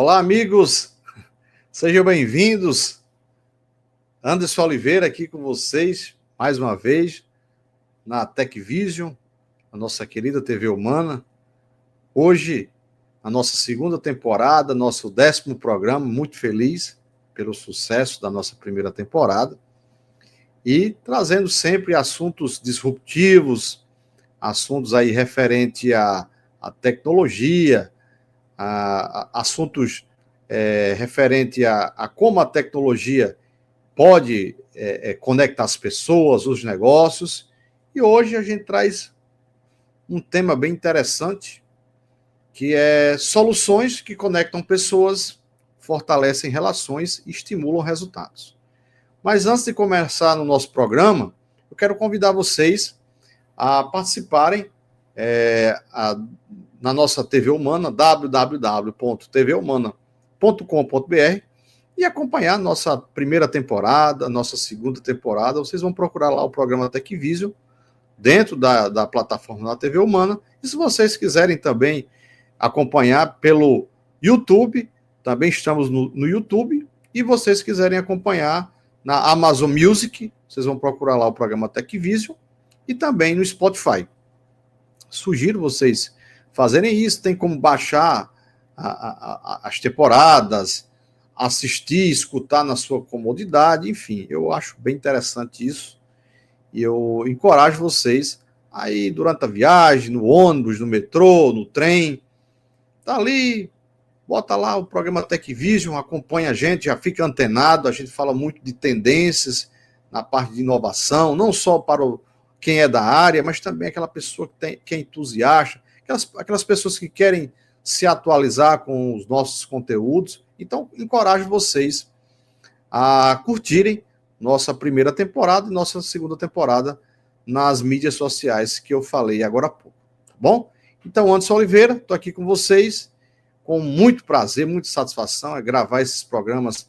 Olá, amigos, sejam bem-vindos. Anderson Oliveira aqui com vocês, mais uma vez, na TechVision, a nossa querida TV Humana. Hoje, a nossa segunda temporada, nosso 10º programa, muito feliz pelo sucesso da nossa primeira temporada. E trazendo sempre assuntos disruptivos, assuntos aí referente à tecnologia, assuntos referente a como a tecnologia pode conectar as pessoas, os negócios. E hoje a gente traz um tema bem interessante, que é soluções que conectam pessoas, fortalecem relações e estimulam resultados. Mas antes de começar no nosso programa, eu quero convidar vocês a participarem na nossa TV Humana, www.tvhumana.com.br, e acompanhar nossa primeira temporada, nossa segunda temporada. Vocês vão procurar lá o programa TechVision, dentro da plataforma da TV Humana. E se vocês quiserem também acompanhar pelo YouTube, também estamos no YouTube, e vocês quiserem acompanhar na Amazon Music, vocês vão procurar lá o programa TechVision, e também no Spotify. Sugiro vocês fazerem isso, tem como baixar as temporadas, assistir, escutar na sua comodidade, enfim, eu acho bem interessante isso, e eu encorajo vocês aí durante a viagem, no ônibus, no metrô, no trem, tá ali, bota lá o programa TechVision, acompanha a gente, já fica antenado, a gente fala muito de tendências na parte de inovação, não só para quem é da área, mas também aquela pessoa que é entusiasta, aquelas pessoas que querem se atualizar com os nossos conteúdos. Então, encorajo vocês a curtirem nossa primeira temporada e nossa segunda temporada nas mídias sociais que eu falei agora há pouco, tá bom? Então, Anderson Oliveira, estou aqui com vocês, com muito prazer, muita satisfação, gravar esses programas,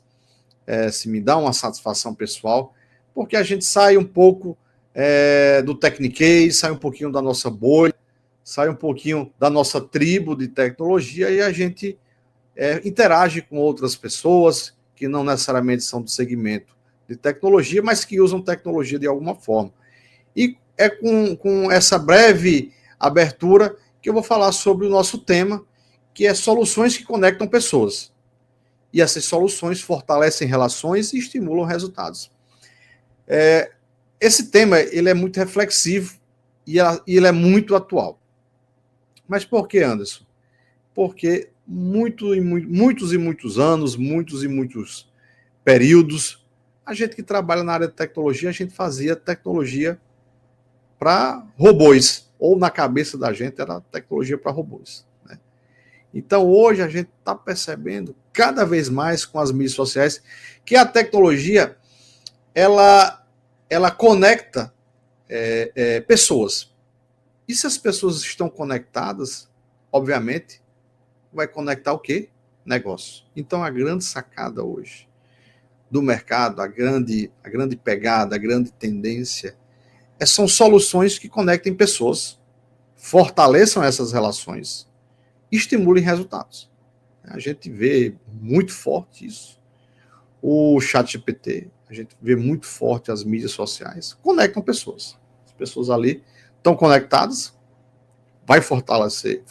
se me dá uma satisfação pessoal, porque a gente sai um pouco do Techniquez, sai um pouquinho da nossa bolha, sai um pouquinho da nossa tribo de tecnologia e a gente interage com outras pessoas que não necessariamente são do segmento de tecnologia, mas que usam tecnologia de alguma forma. E é com essa breve abertura que eu vou falar sobre o nosso tema, que é soluções que conectam pessoas. E essas soluções fortalecem relações e estimulam resultados. Esse tema ele é muito reflexivo e ele é muito atual. Mas por que, Anderson? Porque muitos e muitos anos, muitos e muitos períodos, a gente que trabalha na área de tecnologia, a gente fazia tecnologia para robôs, ou na cabeça da gente era tecnologia para robôs. Né? Então hoje a gente está percebendo cada vez mais com as mídias sociais que a tecnologia ela conecta pessoas. E se as pessoas estão conectadas, obviamente, vai conectar o quê? Negócio. Então, a grande sacada hoje do mercado, a grande pegada, a grande tendência, são soluções que conectem pessoas, fortaleçam essas relações, estimulem resultados. A gente vê muito forte isso. O ChatGPT, a gente vê muito forte as mídias sociais, conectam pessoas. As pessoas ali estão conectadas, vai fortalecer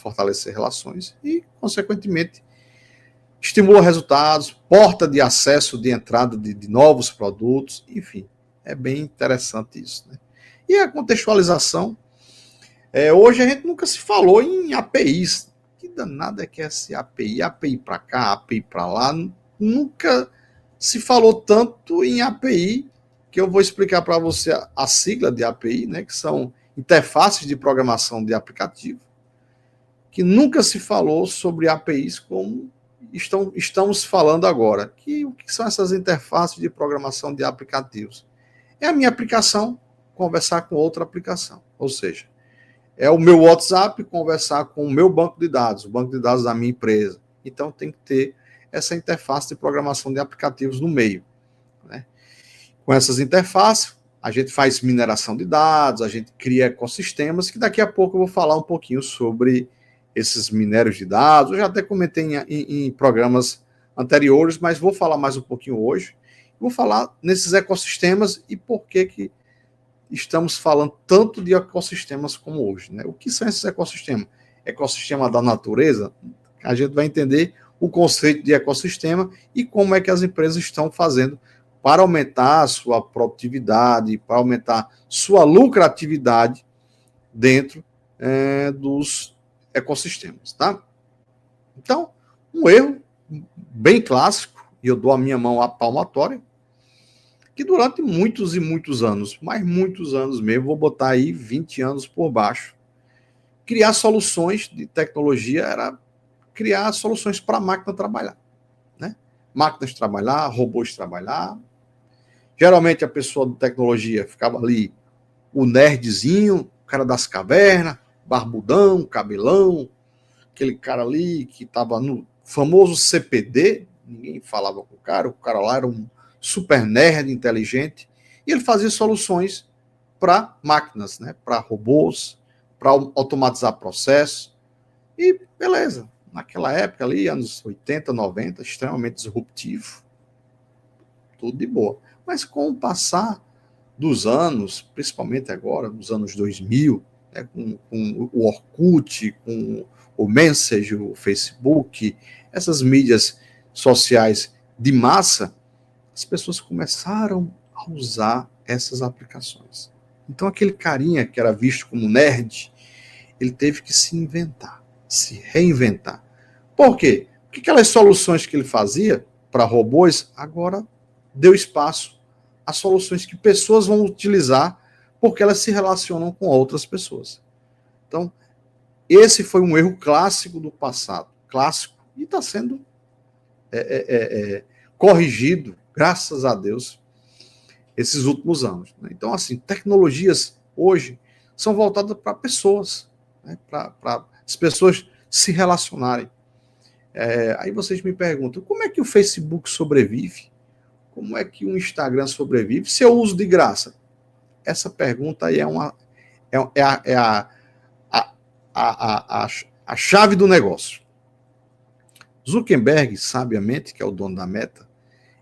relações e, consequentemente, estimula resultados, porta de acesso, de entrada de novos produtos, enfim, é bem interessante isso. Né? E a contextualização, hoje a gente nunca se falou em APIs, que danada é que é essa API? API para cá, API para lá, nunca se falou tanto em API, que eu vou explicar para você a sigla de API, né, que são interfaces de programação de aplicativo, que nunca se falou sobre APIs como estamos falando agora. O que são essas interfaces de programação de aplicativos? É a minha aplicação conversar com outra aplicação, ou seja, é o meu WhatsApp conversar com o meu banco de dados, o banco de dados da minha empresa. Então tem que ter essa interface de programação de aplicativos no meio. Né? Com essas interfaces, a gente faz mineração de dados, a gente cria ecossistemas, que daqui a pouco eu vou falar um pouquinho sobre esses minérios de dados. Eu já até comentei em programas anteriores, mas vou falar mais um pouquinho hoje. Vou falar nesses ecossistemas e por que estamos falando tanto de ecossistemas como hoje, né? O que são esses ecossistemas? Ecossistema da natureza, a gente vai entender o conceito de ecossistema e como é que as empresas estão fazendo para aumentar a sua produtividade, para aumentar sua lucratividade dentro dos ecossistemas, tá? Então, um erro bem clássico, e eu dou a minha mão à palmatória, que durante muitos e muitos anos, mas muitos anos mesmo, vou botar aí 20 anos por baixo, criar soluções de tecnologia era criar soluções para a máquina trabalhar, né? Máquinas trabalhar, robôs trabalhar. Geralmente a pessoa de tecnologia ficava ali, o nerdzinho, o cara das cavernas, barbudão, cabelão, aquele cara ali que estava no famoso CPD, ninguém falava com o cara lá era um super nerd inteligente, e ele fazia soluções para máquinas, né? Para robôs, para automatizar processos, e beleza. Naquela época ali, anos 80, 90, extremamente disruptivo, tudo de boa. Mas com o passar dos anos, principalmente agora, nos anos 2000, né, com o Orkut, com o Messenger, o Facebook, essas mídias sociais de massa, as pessoas começaram a usar essas aplicações. Então, aquele carinha que era visto como nerd, ele teve que se inventar, se reinventar. Por quê? Porque aquelas soluções que ele fazia para robôs, agora deu espaço a soluções que pessoas vão utilizar porque elas se relacionam com outras pessoas. Então, esse foi um erro clássico do passado, clássico, e está sendo corrigido, graças a Deus, esses últimos anos. Então, assim, tecnologias hoje são voltadas para pessoas, né? Para as pessoas se relacionarem. Aí vocês me perguntam, como é que o Facebook sobrevive? Como é que o Instagram sobrevive se eu uso de graça? Essa pergunta aí é a chave do negócio. Zuckerberg, sabiamente, que é o dono da Meta,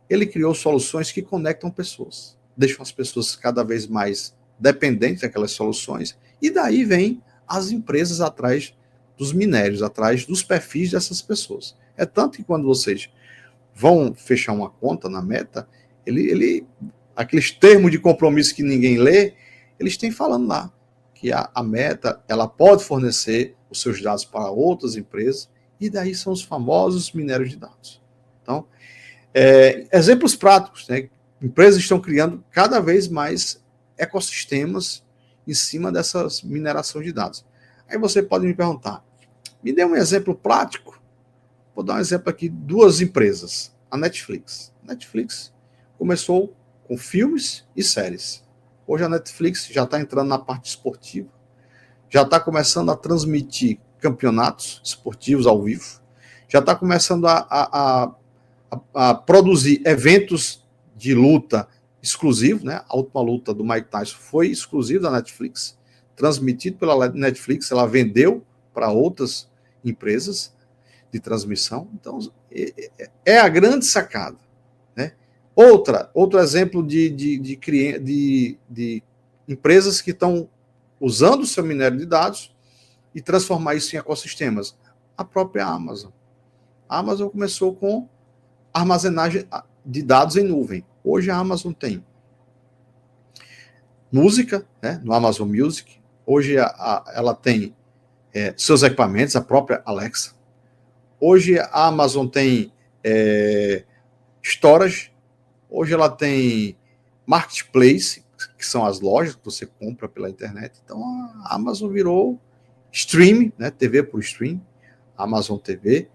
ele criou soluções que conectam pessoas, deixam as pessoas cada vez mais dependentes daquelas soluções, e daí vem as empresas atrás dos minérios, atrás dos perfis dessas pessoas. É tanto que quando vocês vão fechar uma conta na Meta, aqueles termos de compromisso que ninguém lê, eles têm falando lá que a Meta ela pode fornecer os seus dados para outras empresas, e daí são os famosos minérios de dados. Então, exemplos práticos, né? Empresas estão criando cada vez mais ecossistemas em cima dessas mineração de dados. Aí você pode me perguntar, me dê um exemplo prático. Vou dar um exemplo aqui, duas empresas. A Netflix. A Netflix começou com filmes e séries. Hoje a Netflix já está entrando na parte esportiva, já está começando a transmitir campeonatos esportivos ao vivo, já está começando a produzir eventos de luta exclusivos, né? A última luta do Mike Tyson foi exclusiva da Netflix, transmitido pela Netflix, ela vendeu para outras empresas de transmissão. Então, é a grande sacada, né? Outro exemplo de empresas que estão usando o seu minério de dados e transformar isso em ecossistemas. A própria Amazon. A Amazon começou com armazenagem de dados em nuvem. Hoje a Amazon tem música, né, no Amazon Music. Hoje ela tem seus equipamentos, a própria Alexa. Hoje a Amazon tem storage. Hoje ela tem marketplace, que são as lojas que você compra pela internet. Então a Amazon virou stream, né, TV por stream, Amazon TV,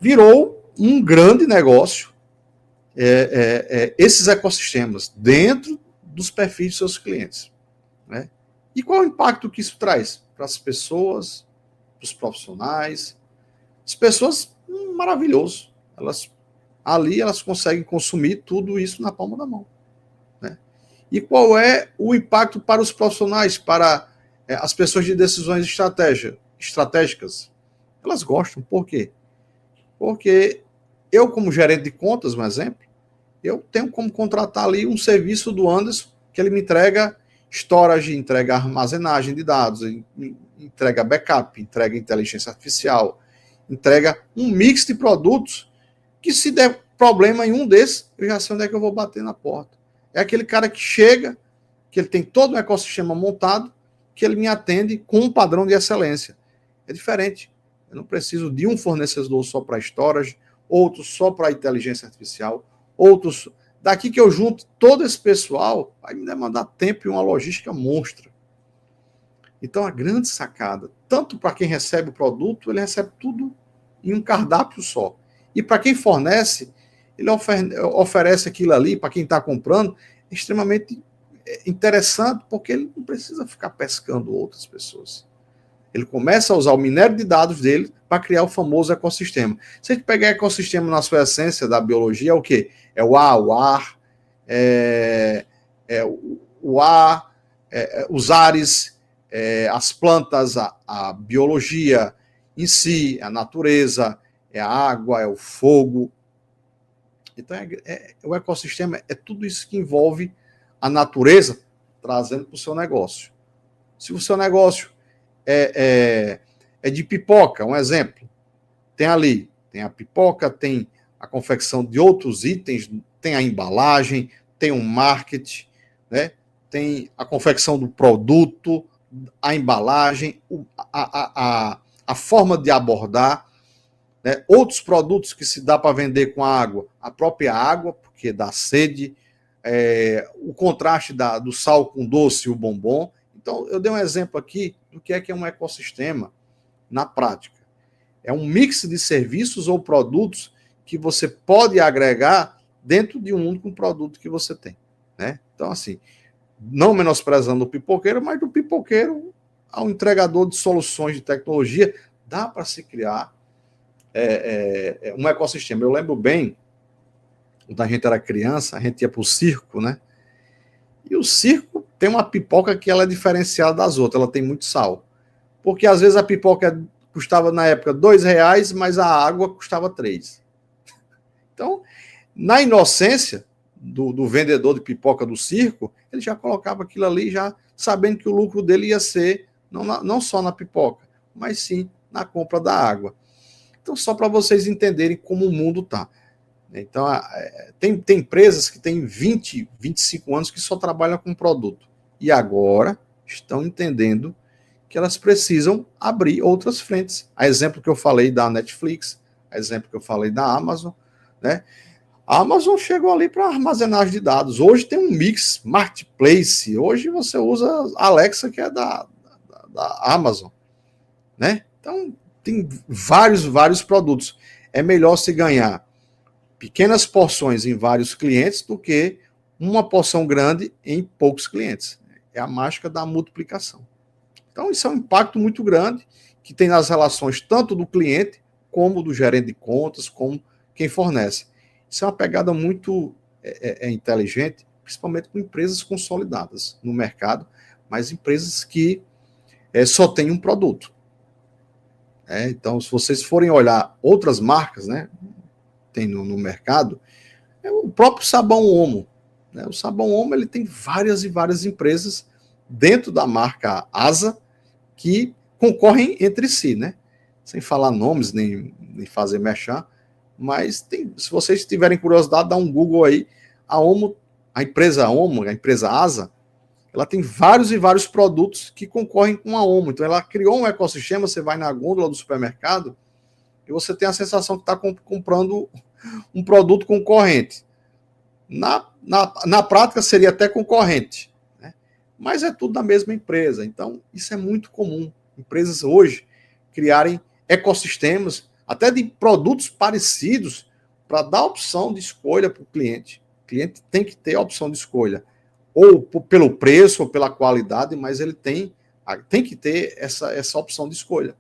virou um grande negócio, esses ecossistemas dentro dos perfis de seus clientes, né? E qual é o impacto que isso traz para as pessoas, para os profissionais? As pessoas, maravilhoso, elas conseguem consumir tudo isso na palma da mão, né? E qual é o impacto para os profissionais, para as pessoas de decisões estratégicas. Elas gostam. Por quê? Porque eu, como gerente de contas, um exemplo, eu tenho como contratar ali um serviço do Anderson, que ele me entrega storage, entrega armazenagem de dados, entrega backup, entrega inteligência artificial, entrega um mix de produtos que, se der problema em um desses, eu já sei onde é que eu vou bater na porta. É aquele cara que chega, que ele tem todo um ecossistema montado, que ele me atende com um padrão de excelência. É diferente. Eu não preciso de um fornecedor só para storage, outro só para inteligência artificial, outros. Daqui que eu junto todo esse pessoal, vai me demandar tempo e uma logística monstra. Então, a grande sacada, tanto para quem recebe o produto, ele recebe tudo em um cardápio só. E para quem fornece, ele oferece aquilo ali, para quem está comprando, é extremamente interessante, porque ele não precisa ficar pescando outras pessoas. Ele começa a usar o minério de dados dele para criar o famoso ecossistema. Se a gente pegar ecossistema na sua essência da biologia, é o quê? É o ar, os ares, as plantas, a biologia em si, a natureza, é a água, é o fogo. Então, o ecossistema é tudo isso que envolve a natureza trazendo para o seu negócio. Se o seu negócio é de pipoca, um exemplo, tem a pipoca, tem a confecção de outros itens, tem a embalagem, tem um marketing, né? Tem a confecção do produto, a embalagem, a forma de abordar, né? Outros produtos que se dá para vender com a água, a própria água, porque dá sede, o contraste do sal com doce e o bombom. Então, eu dei um exemplo aqui do que é um ecossistema na prática. É um mix de serviços ou produtos que você pode agregar dentro de um único produto que você tem, né? Então, assim, não menosprezando o pipoqueiro, mas do pipoqueiro ao entregador de soluções de tecnologia, dá para se criar um ecossistema. Eu lembro bem, quando a gente era criança, a gente ia para o circo, né? E o circo tem uma pipoca que ela é diferenciada das outras, ela tem muito sal. Porque às vezes a pipoca custava na época R$2, mas a água custava 3. Então, na inocência do vendedor de pipoca do circo, ele já colocava aquilo ali, já sabendo que o lucro dele ia ser não só na pipoca, mas sim na compra da água. Então, só para vocês entenderem como o mundo está. Então, tem empresas que têm 20, 25 anos que só trabalham com produto. E agora estão entendendo que elas precisam abrir outras frentes. A exemplo que eu falei da Netflix, a exemplo que eu falei da Amazon, né? A Amazon chegou ali para armazenagem de dados. Hoje tem um mix marketplace. Hoje você usa a Alexa, que é da Amazon, né? Então, tem vários produtos. É melhor se ganhar pequenas porções em vários clientes do que uma porção grande em poucos clientes. É a mágica da multiplicação. Então, isso é um impacto muito grande que tem nas relações tanto do cliente como do gerente de contas, como quem fornece. Isso é uma pegada muito inteligente, principalmente com empresas consolidadas no mercado, mas empresas que só têm um produto. Então, se vocês forem olhar outras marcas, né, tem no mercado, o próprio sabão Omo. Né? O sabão Omo ele tem várias e várias empresas dentro da marca ASA que concorrem entre si, né? Sem falar nomes, nem fazer merchan, mas se vocês tiverem curiosidade, dá um Google aí. A empresa Omo, a empresa ASA, ela tem vários e vários produtos que concorrem com a Omo. Então, ela criou um ecossistema, você vai na gôndola do supermercado e você tem a sensação que está comprando um produto concorrente. Na prática, seria até concorrente, né? Mas é tudo da mesma empresa. Então, isso é muito comum. Empresas hoje criarem ecossistemas, até de produtos parecidos, para dar opção de escolha para o cliente. O cliente tem que ter a opção de escolha, ou pelo preço, ou pela qualidade, mas ele tem que ter essa opção de escolha.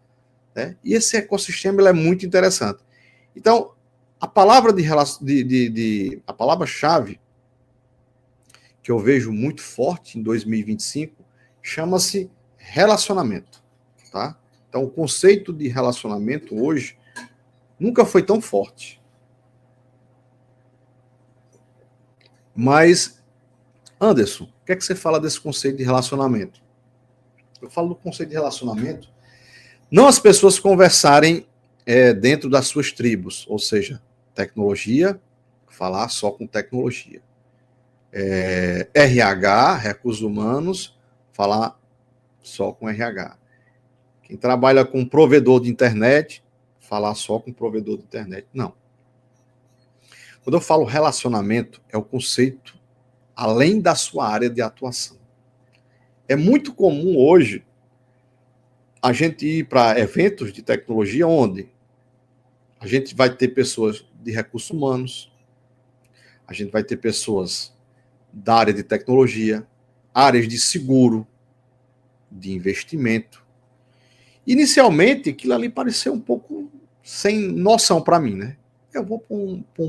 Né? E esse ecossistema ele é muito interessante. Então, a palavra a palavra-chave que eu vejo muito forte em 2025 chama-se relacionamento, tá? Então, o conceito de relacionamento hoje nunca foi tão forte. Mas, Anderson, o que é que você fala desse conceito de relacionamento? Eu falo do conceito de relacionamento, não as pessoas conversarem dentro das suas tribos, ou seja, tecnologia, falar só com tecnologia. RH, recursos humanos, falar só com RH. Quem trabalha com provedor de internet, falar só com provedor de internet. Não. Quando eu falo relacionamento, é o conceito além da sua área de atuação. É muito comum hoje a gente ir para eventos de tecnologia onde a gente vai ter pessoas de recursos humanos, a gente vai ter pessoas da área de tecnologia, áreas de seguro, de investimento. Inicialmente, aquilo ali pareceu um pouco sem noção para mim, né? Eu vou para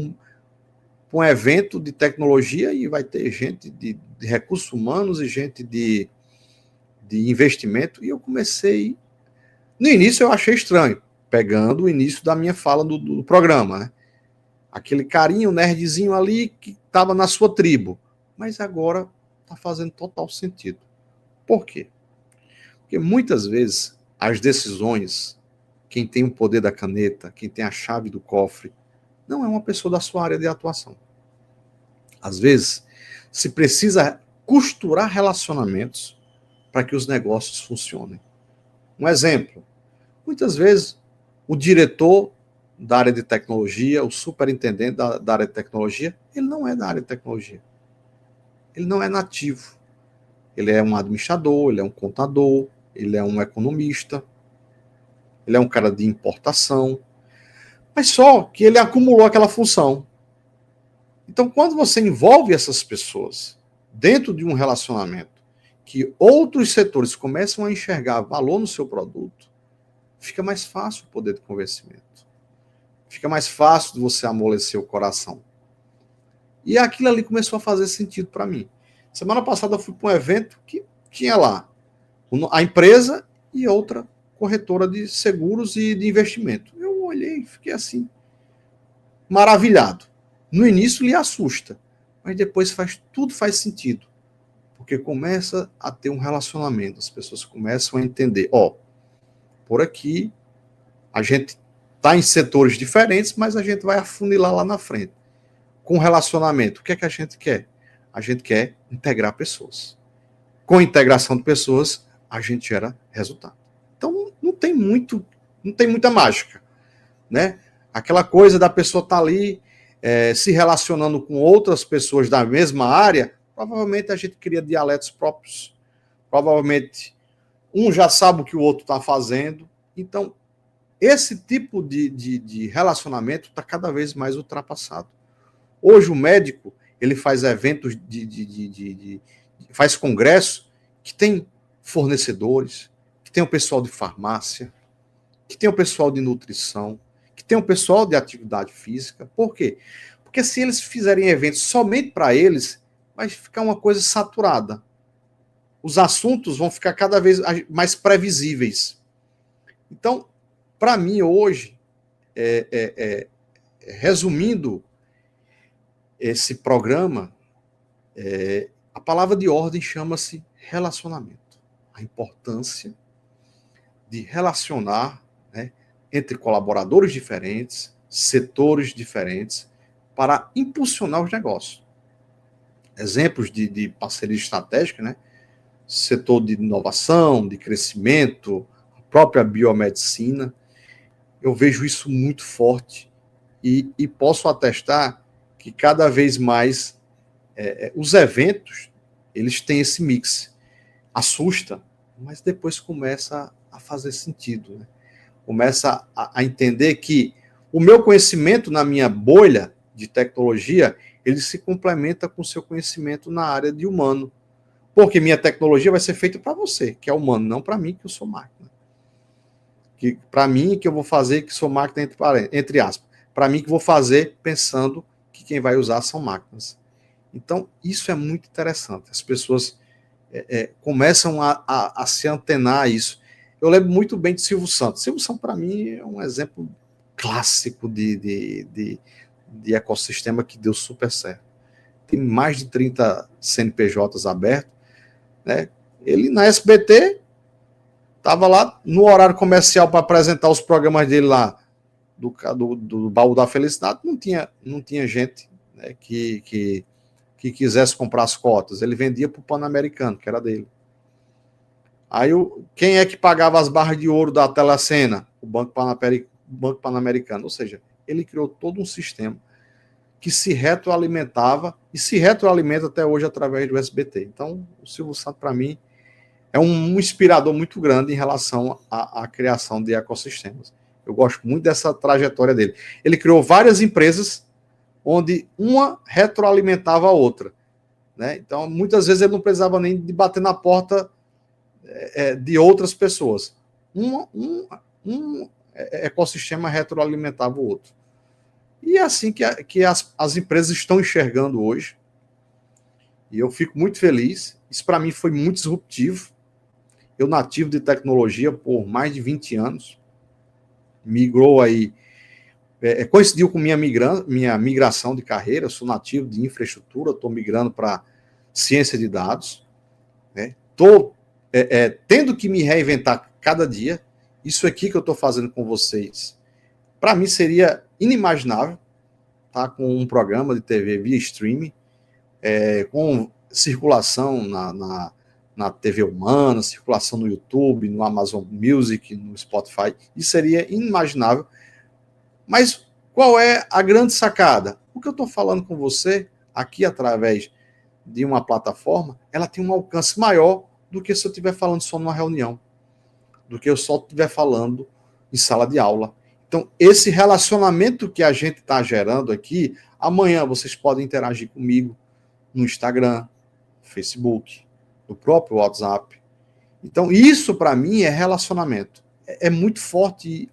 um evento de tecnologia e vai ter gente de recursos humanos e gente de investimento, e eu comecei. No início eu achei estranho, pegando o início da minha fala do programa, né? Aquele carinho, nerdzinho ali que estava na sua tribo. Mas agora está fazendo total sentido. Por quê? Porque muitas vezes as decisões, quem tem o poder da caneta, quem tem a chave do cofre, não é uma pessoa da sua área de atuação. Às vezes, se precisa costurar relacionamentos para que os negócios funcionem. Um exemplo, muitas vezes o diretor da área de tecnologia, o superintendente da área de tecnologia, ele não é da área de tecnologia. Ele não é nativo. Ele é um administrador, ele é um contador, ele é um economista, ele é um cara de importação, mas só que ele acumulou aquela função. Então, quando você envolve essas pessoas dentro de um relacionamento, que outros setores começam a enxergar valor no seu produto, fica mais fácil o poder de convencimento. Fica mais fácil de você amolecer o coração. E aquilo ali começou a fazer sentido para mim. Semana passada eu fui para um evento que tinha lá a empresa e outra corretora de seguros e de investimento. Eu olhei e fiquei assim, maravilhado. No início lhe assusta, mas depois tudo faz sentido. Porque começa a ter um relacionamento, as pessoas começam a entender, por aqui a gente está em setores diferentes, mas a gente vai afunilar lá na frente. Com relacionamento, o que é que a gente quer? A gente quer integrar pessoas. Com integração de pessoas, a gente gera resultado. Então, não tem muita mágica, né? Aquela coisa da pessoa estar ali se relacionando com outras pessoas da mesma área, provavelmente a gente cria dialetos próprios. Provavelmente um já sabe o que o outro está fazendo. Então, esse tipo de relacionamento está cada vez mais ultrapassado. Hoje o médico, ele faz eventos faz congresso que tem fornecedores, que tem o pessoal de farmácia, que tem o pessoal de nutrição, que tem o pessoal de atividade física. Por quê? Porque se eles fizerem eventos somente para eles, vai ficar uma coisa saturada. Os assuntos vão ficar cada vez mais previsíveis. Então, para mim, hoje, resumindo esse programa, a palavra de ordem chama-se relacionamento. A importância de relacionar, né, entre colaboradores diferentes, setores diferentes, para impulsionar os negócios. Exemplos de parceria estratégica, né? Setor de inovação, de crescimento, a própria biomedicina. Eu vejo isso muito forte e posso atestar que cada vez mais os eventos, eles têm esse mix. Assusta, mas depois começa a fazer sentido, né? Começa a entender que o meu conhecimento na minha bolha de tecnologia, ele se complementa com o seu conhecimento na área de humano. Porque minha tecnologia vai ser feita para você, que é humano, não para mim, que eu sou máquina. Para mim, que eu vou fazer, que sou máquina, entre aspas. Para mim, que vou fazer pensando que quem vai usar são máquinas. Então, isso é muito interessante. As pessoas começam a se antenar a isso. eu lembro muito bem de Silvio Santos. Silvio Santos, para mim, é um exemplo clássico de ecossistema que deu super certo. Tem mais de 30 CNPJs abertos, né? Ele na SBT estava lá no horário comercial para apresentar os programas dele lá do Baú da Felicidade, não tinha gente, né, que quisesse comprar as cotas. Ele vendia para o Pan-Americano, que era dele. Aí quem é que pagava as barras de ouro da Telecena? O Banco Pan-Americano. Ou seja, ele criou todo um sistema que se retroalimentava e se retroalimenta até hoje através do SBT. Então, o Silvio Santos, para mim, é um inspirador muito grande em relação à criação de ecossistemas. Eu gosto muito dessa trajetória dele. Ele criou várias empresas onde uma retroalimentava a outra, né? Então, muitas vezes ele não precisava nem de bater na porta de outras pessoas. Um ecossistema retroalimentava o outro. E é assim que as empresas estão enxergando hoje. E eu fico muito feliz. Isso, para mim, foi muito disruptivo. Eu, nativo de tecnologia por mais de 20 anos, migrou aí, coincidiu com minha migração de carreira. Eu sou nativo de infraestrutura, estou migrando para ciência de dados, né? Estou tendo que me reinventar cada dia. Isso aqui que eu estou fazendo com vocês, para mim seria inimaginável, tá? Com um programa de TV via streaming, com circulação na TV Humana, circulação no YouTube, no Amazon Music, no Spotify. Isso seria inimaginável. Mas qual é a grande sacada? O que eu estou falando com você aqui através de uma plataforma, ela tem um alcance maior do que se eu estiver falando só numa reunião, do que eu só estiver falando em sala de aula. Então, esse relacionamento que a gente está gerando aqui, amanhã vocês podem interagir comigo no Instagram, no Facebook, no próprio WhatsApp. Então, isso para mim é relacionamento. É muito forte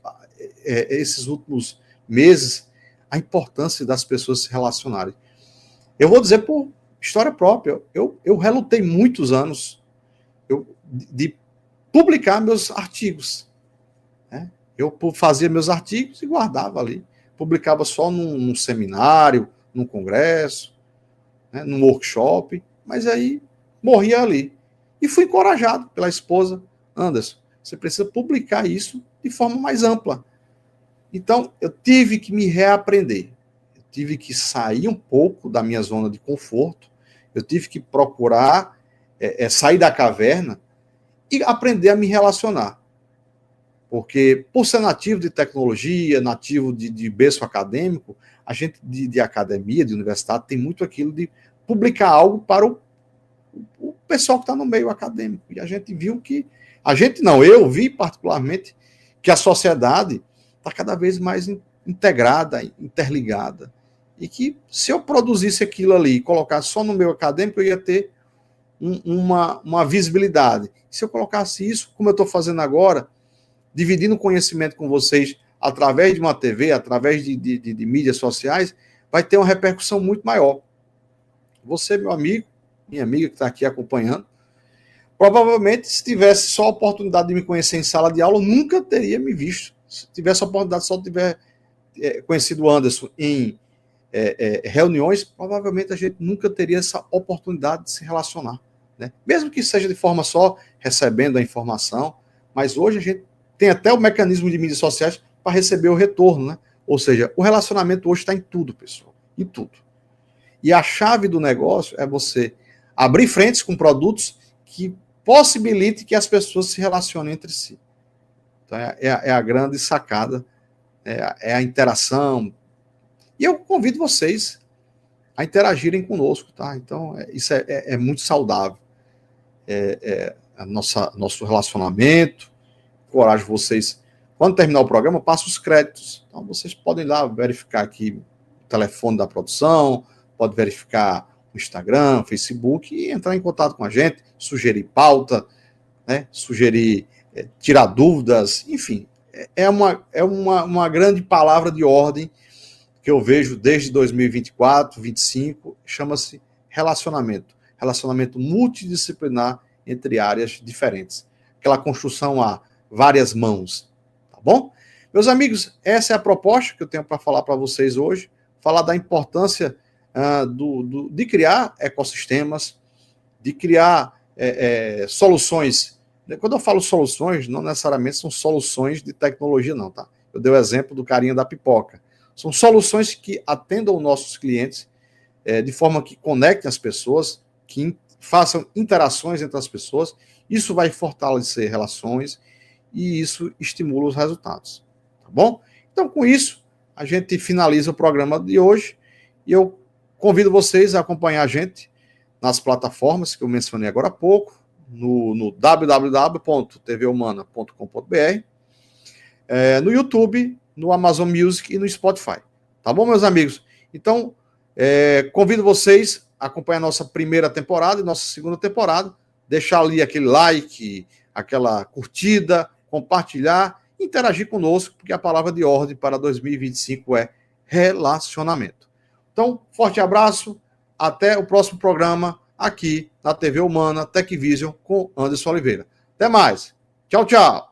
esses últimos meses a importância das pessoas se relacionarem. Eu vou dizer por história própria. Eu relutei muitos anos de publicar meus artigos, né? Eu fazia meus artigos e guardava ali. Publicava só num seminário, num congresso, né, num workshop, mas aí morria ali. E fui encorajado pela esposa. Anderson, você precisa publicar isso de forma mais ampla. Então, eu tive que me reaprender. Eu tive que sair um pouco da minha zona de conforto. Eu tive que procurar sair da caverna e aprender a me relacionar. Porque, por ser nativo de tecnologia, nativo de berço acadêmico, a gente de academia, de universidade, tem muito aquilo de publicar algo para o pessoal que está no meio acadêmico. E a gente viu que... eu vi particularmente que a sociedade está cada vez mais integrada, interligada. E que se eu produzisse aquilo ali e colocasse só no meio acadêmico, eu ia ter uma visibilidade. Se eu colocasse isso, como eu estou fazendo agora, dividindo conhecimento com vocês através de uma TV, através de mídias sociais, vai ter uma repercussão muito maior. Você, meu amigo, minha amiga que está aqui acompanhando, provavelmente, se tivesse só a oportunidade de me conhecer em sala de aula, nunca teria me visto. Se tivesse a oportunidade, só tiver conhecido o Anderson em reuniões, provavelmente a gente nunca teria essa oportunidade de se relacionar, né? Mesmo que seja de forma só recebendo a informação, mas hoje a gente tem até o mecanismo de mídias sociais para receber o retorno, né? Ou seja, o relacionamento hoje está em tudo, pessoal, em tudo. E a chave do negócio é você abrir frentes com produtos que possibilitem que as pessoas se relacionem entre si. Então, é a grande sacada, é a interação. E eu convido vocês a interagirem conosco, tá? Então, isso é muito saudável. Nosso relacionamento, encorajo vocês. Quando terminar o programa, passo os créditos. Então, vocês podem ir lá verificar aqui o telefone da produção, pode verificar o Instagram, Facebook e entrar em contato com a gente, sugerir pauta, né? Sugerir, tirar dúvidas, enfim. É uma grande palavra de ordem que eu vejo desde 2024, 2025, chama-se relacionamento. Relacionamento multidisciplinar entre áreas diferentes. Aquela construção várias mãos, tá bom? Meus amigos, essa é a proposta que eu tenho para falar para vocês hoje, falar da importância de criar ecossistemas, de criar soluções. Quando eu falo soluções, não necessariamente são soluções de tecnologia, não, tá? Eu dei o exemplo do carinha da pipoca. São soluções que atendam os nossos clientes de forma que conectem as pessoas, que façam interações entre as pessoas. Isso vai fortalecer relações e isso estimula os resultados. Tá bom? Então, com isso, a gente finaliza o programa de hoje e eu convido vocês a acompanhar a gente nas plataformas que eu mencionei agora há pouco, no www.tvhumana.com.br, no YouTube, no Amazon Music e no Spotify. Tá bom, meus amigos? Então, convido vocês a acompanhar a nossa primeira temporada e nossa segunda temporada, deixar ali aquele like, aquela curtida, compartilhar, interagir conosco, porque a palavra de ordem para 2025 é relacionamento. Então, forte abraço, até o próximo programa aqui na TV Humana Tecvision com Anderson Oliveira. Até mais. Tchau, tchau.